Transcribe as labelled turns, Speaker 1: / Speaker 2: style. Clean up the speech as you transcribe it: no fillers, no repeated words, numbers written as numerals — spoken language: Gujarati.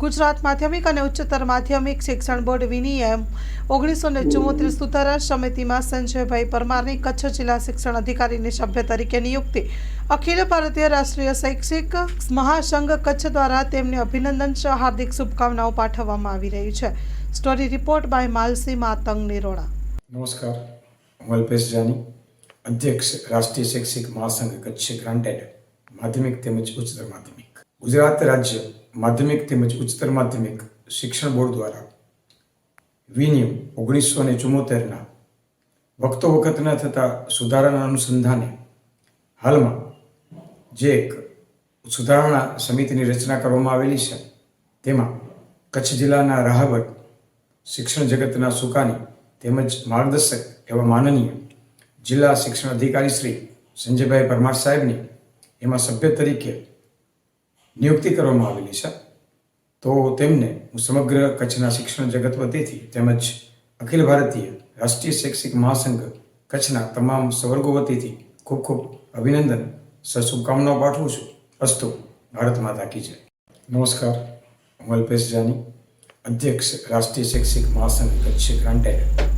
Speaker 1: ગુજરાત માધ્યમિક અને ઉચ્ચતર માધ્યમિક શિક્ષણ બોર્ડ વિનિયમ 1974 સુધારા સમિતિમાં સંજયભાઈ પરમારની કચ્છ જિલ્લા શિક્ષણ અધિકારીની સભ્ય તરીકે નિયુક્તિ. અખિલ ભારતીય રાષ્ટ્રીય શૈક્ષિક મહાસંઘ કચ્છ દ્વારા તેમને અભિનંદન સહ હાર્દિક શુભકામનાઓ પાઠવવામાં આવી રહી છે. Story report by Malsi Matang Nirona.
Speaker 2: નમસ્કાર, હું અલ્પેશ જાની, અધ્યક્ષ રાષ્ટ્રીય શૈક્ષિક મહાસંઘ કચ્છ ગ્રાન્ટેડ માધ્યમિક તેમજ ઉચ્ચતર માધ્યમિક. ગુજરાત રાજ્ય માધ્યમિક તેમજ ઉચ્ચતર માધ્યમિક શિક્ષણ બોર્ડ દ્વારા વિનિયમ 1974ના વખતો વખતના થતા સુધારાના અનુસંધાને હાલમાં જે એક સુધારણા સમિતિની રચના કરવામાં આવેલી છે, તેમાં કચ્છ જિલ્લાના રાહબર, શિક્ષણ જગતના સુકાની તેમજ માર્ગદર્શક એવા માનનીય જિલ્લા શિક્ષણ અધિકારી શ્રી સંજયભાઈ પરમાર સાહેબની એમાં સભ્ય તરીકે નિયુક્તિ કરવામાં આવેલી છે. તો તેમને હું સમગ્ર કચ્છના શિક્ષણ જગત વતીથી તેમજ અખિલ ભારતીય રાષ્ટ્રીય શૈક્ષિક મહાસંઘ કચ્છના તમામ સવર્ગો વતીથી ખૂબ ખૂબ અભિનંદન સહ શુભકામનાઓ પાઠવું છું. અસ્તુ ભારત માતા કી જય. નમસ્કાર, હું અલ્પેશ જાની, અધ્યક્ષ રાષ્ટ્રીય શૈક્ષિક મહાસંઘ કચ્છ ગ્રાન્ટેડ